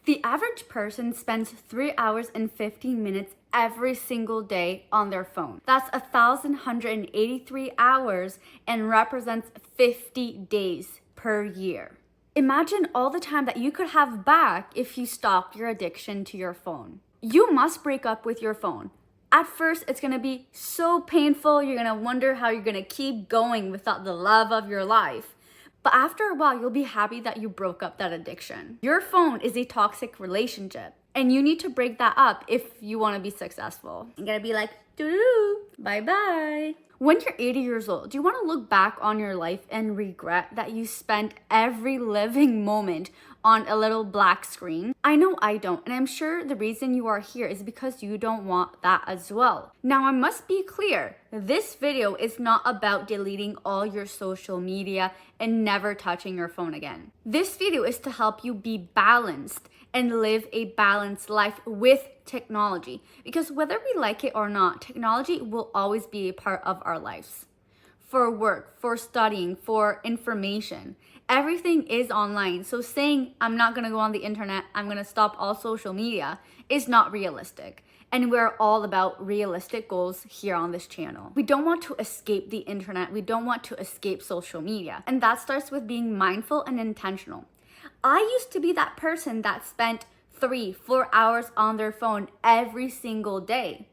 The average person spends 3 hours and 15 minutes every single day on their phone. That's 1,183 hours and represents 50 days per year. Imagine all the time that you could have back if you stopped your addiction to your phone. You must break up with your phone. At first, it's gonna be so painful. You're gonna wonder how you're gonna keep going without the love of your life. But after a while, you'll be happy that you broke up that addiction. Your phone is a toxic relationship, and you need to break that up if you wanna be successful. You're gonna be like, doo-doo, bye-bye. When you're 80 years old, do you want to look back on your life and regret that you spent every living moment on a little black screen? I know I don't, and I'm sure the reason you are here is because you don't want that as well. Now, I must be clear, this video is not about deleting all your social media and never touching your phone again. This video is to help you be balanced and live a balanced life with technology, because whether we like it or not, technology will always be a part of our lives. For work, for studying, for information, everything is online. So saying I'm not gonna go on the internet, I'm gonna stop all social media is not realistic. And we're all about realistic goals here on this channel. We don't want to escape the internet. We don't want to escape social media. And that starts with being mindful and intentional. I used to be that person that spent 3-4 hours on their phone every single day.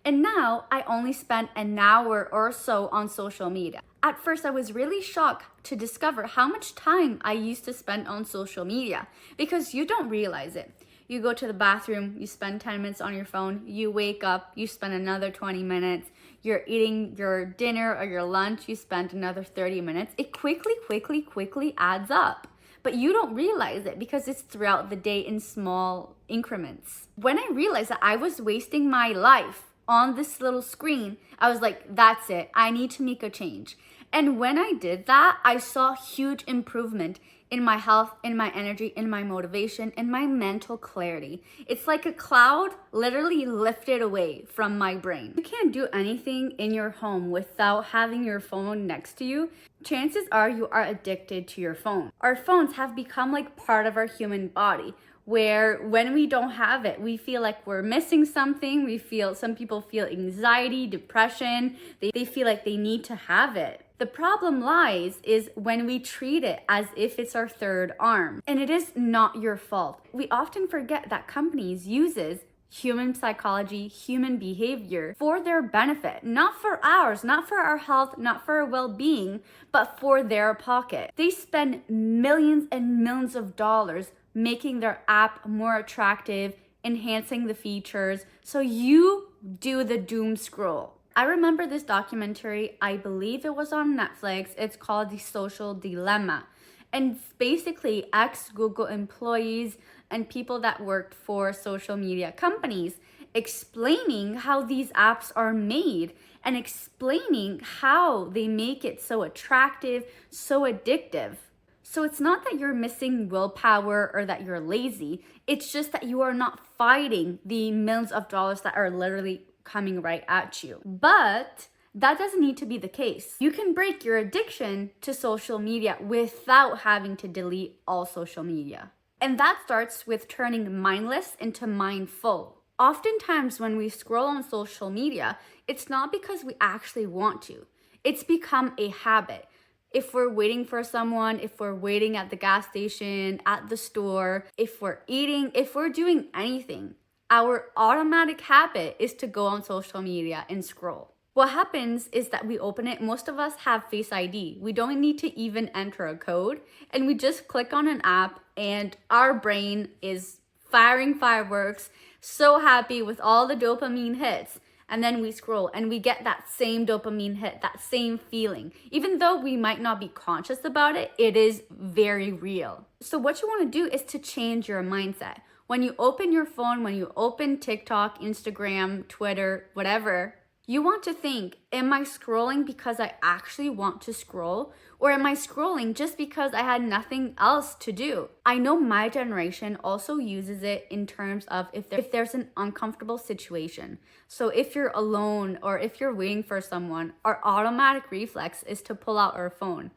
And now I only spend an hour or so on social media. At first, I was really shocked to discover how much time I used to spend on social media, because you don't realize it. You go to the bathroom, you spend 10 minutes on your phone, you wake up, you spend another 20 minutes, you're eating your dinner or your lunch, you spend another 30 minutes. It quickly adds up. But you don't realize it because it's throughout the day in small increments. When I realized that I was wasting my life on this little screen, I was like, that's it, I need to make a change. And when I did that, I saw huge improvement in my health, in my energy, in my motivation, in my mental clarity. It's like a cloud literally lifted away from my brain. You can't do anything in your home without having your phone next to you. Chances are you are addicted to your phone. Our phones have become like part of our human body, where when we don't have it, we feel like we're missing something. Some people feel anxiety, depression. They feel like they need to have it. The problem lies is when we treat it as if it's our third arm, and it is not your fault. We often forget that companies uses human psychology, human behavior for their benefit, not for ours, not for our health, not for our well-being, but for their pocket. They spend millions and millions of dollars making their app more attractive, enhancing the features, so you do the doom scroll. I remember this documentary, I believe it was on Netflix. It's called The Social Dilemma. And it's basically ex-Google employees and people that worked for social media companies explaining how these apps are made and explaining how they make it so attractive, so addictive. So it's not that you're missing willpower or that you're lazy. It's just that you are not fighting the millions of dollars that are literally coming right at you. But that doesn't need to be the case. You can break your addiction to social media without having to delete all social media. And that starts with turning mindless into mindful. Oftentimes when we scroll on social media, it's not because we actually want to. It's become a habit. If we're waiting for someone, if we're waiting at the gas station, at the store, if we're eating, if we're doing anything, our automatic habit is to go on social media and scroll. What happens is that we open it. Most of us have Face ID. We don't need to even enter a code, and we just click on an app and our brain is firing fireworks, so happy with all the dopamine hits. And then we scroll and we get that same dopamine hit, that same feeling. Even though we might not be conscious about it, it is very real. So what you want to do is to change your mindset. When you open your phone, when you open TikTok, Instagram, Twitter, whatever, you want to think, am I scrolling because I actually want to scroll? Or am I scrolling just because I had nothing else to do? I know my generation also uses it in terms of if there's an uncomfortable situation. So if you're alone or if you're waiting for someone, our automatic reflex is to pull out our phone.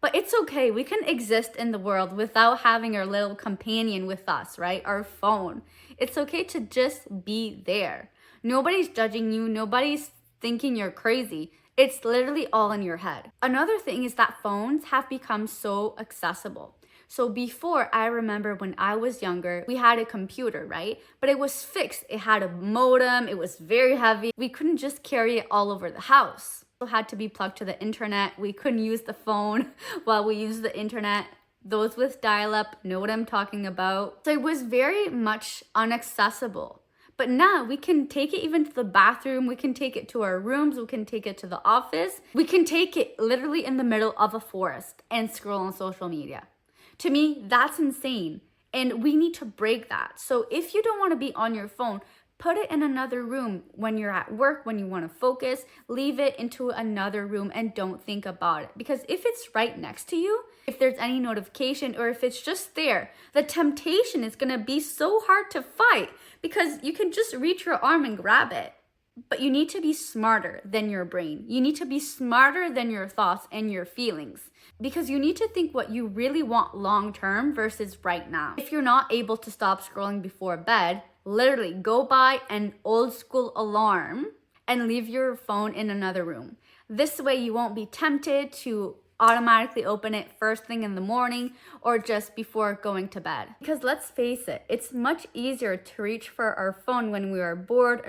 But it's okay. We can exist in the world without having our little companion with us, right? Our phone. It's okay to just be there. Nobody's judging you. Nobody's thinking you're crazy. It's literally all in your head. Another thing is that phones have become so accessible. So before, I remember when I was younger, we had a computer, right? But it was fixed. It had a modem. It was very heavy. We couldn't just carry it all over the house. It had to be plugged to the internet. We couldn't use the phone while we used the internet. Those with dial-up know what I'm talking about. So it was very much inaccessible. But now we can take it even to the bathroom. We can take it to our rooms. We can take it to the office. We can take it literally in the middle of a forest and scroll on social media. To me, that's insane. And we need to break that. So if you don't want to be on your phone, put it in another room when you're at work, when you want to focus, leave it into another room and don't think about it. Because if it's right next to you, if there's any notification or if it's just there, the temptation is going to be so hard to fight because you can just reach your arm and grab it. But you need to be smarter than your brain. You need to be smarter than your thoughts and your feelings because you need to think what you really want long term versus right now. If you're not able to stop scrolling before bed, literally go buy an old school alarm and leave your phone in another room. This way you won't be tempted to automatically open it first thing in the morning or just before going to bed. Because let's face it, it's much easier to reach for our phone when we are bored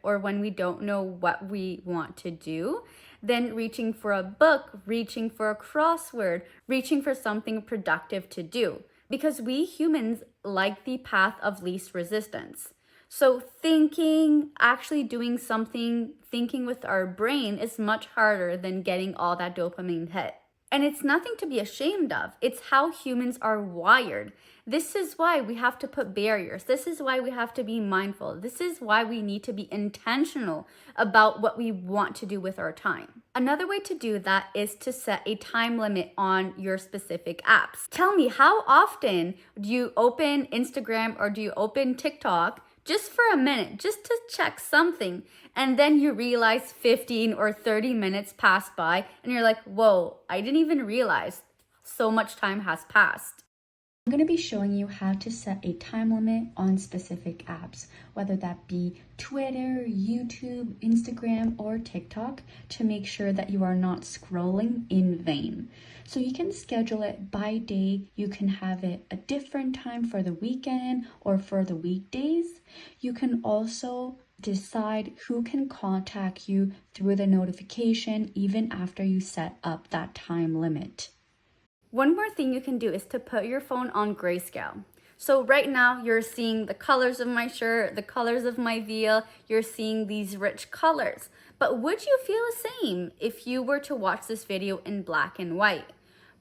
or when we don't know what we want to do than reaching for a book, reaching for a crossword, reaching for something productive to do. Because we humans like the path of least resistance. So thinking, actually doing something, thinking with our brain is much harder than getting all that dopamine hit. And it's nothing to be ashamed of. It's how humans are wired. This is why we have to put barriers. This is why we have to be mindful. This is why we need to be intentional about what we want to do with our time. Another way to do that is to set a time limit on your specific apps. Tell me, how often do you open Instagram or do you open TikTok just for a minute, just to check something, and then you realize 15 or 30 minutes passed by and you're like, whoa, I didn't even realize so much time has passed. I'm going to be showing you how to set a time limit on specific apps, whether that be Twitter, YouTube, Instagram, or TikTok, to make sure that you are not scrolling in vain. So you can schedule it by day. You can have it a different time for the weekend or for the weekdays. You can also decide who can contact you through the notification even after you set up that time limit. One more thing you can do is to put your phone on grayscale. So right now you're seeing the colors of my shirt, the colors of my veil, you're seeing these rich colors. But would you feel the same if you were to watch this video in black and white?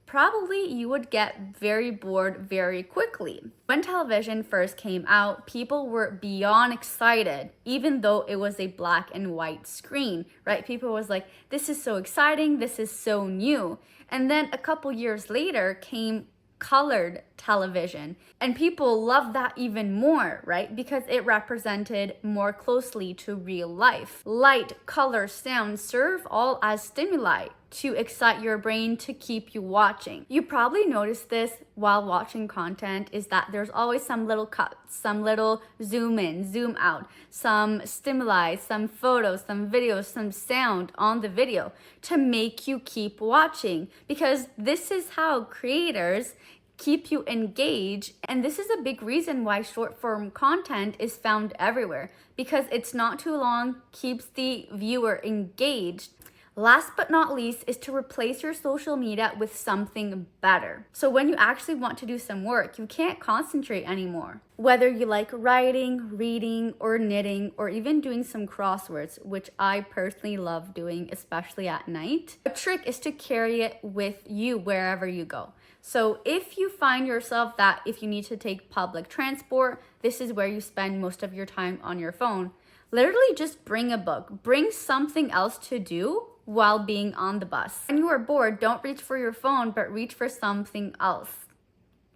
Probably you would get very bored very quickly. When television first came out, people were beyond excited, even though it was a black and white screen, right? People was like, this is so exciting, this is so new. And then a couple years later came colored television, and people loved that even more, right? Because it represented more closely to real life. Light, color, sound serve all as stimuli to excite your brain to keep you watching. You probably noticed this while watching content, is that there's always some little cuts, some little zoom in, zoom out, some stimuli, some photos, some videos, some sound on the video to make you keep watching, because this is how creators keep you engaged. And this is a big reason why short form content is found everywhere, because it's not too long, keeps the viewer engaged. Last but not least is to replace your social media with something better. So when you actually want to do some work, you can't concentrate anymore. Whether you like writing, reading, or knitting, or even doing some crosswords, which I personally love doing, especially at night, a trick is to carry it with you wherever you go. So if you find yourself that if you need to take public transport, this is where you spend most of your time on your phone. Literally just bring a book, bring something else to do while being on the bus. When you are bored, don't reach for your phone, but reach for something else.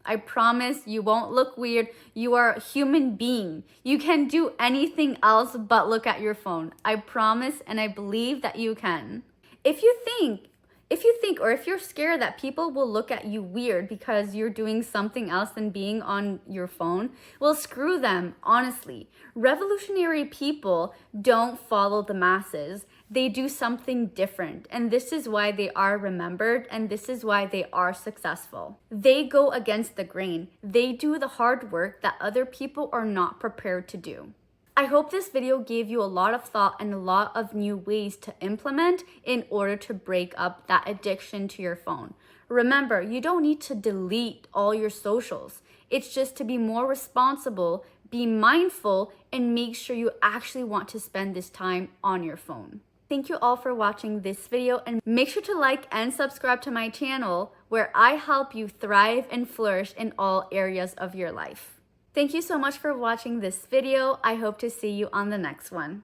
I promise you won't look weird. You are a human being. You can do anything else but look at your phone. I promise, and I believe that you can. If you think If you think or if you're scared that people will look at you weird because you're doing something else than being on your phone, well, screw them, honestly. Revolutionary people don't follow the masses. They do something different, and this is why they are remembered, and this is why they are successful. They go against the grain. They do the hard work that other people are not prepared to do. I hope this video gave you a lot of thought and a lot of new ways to implement in order to break up that addiction to your phone. Remember, you don't need to delete all your socials. It's just to be more responsible, be mindful, and make sure you actually want to spend this time on your phone. Thank you all for watching this video, and make sure to like and subscribe to my channel where I help you thrive and flourish in all areas of your life. Thank you so much for watching this video. I hope to see you on the next one.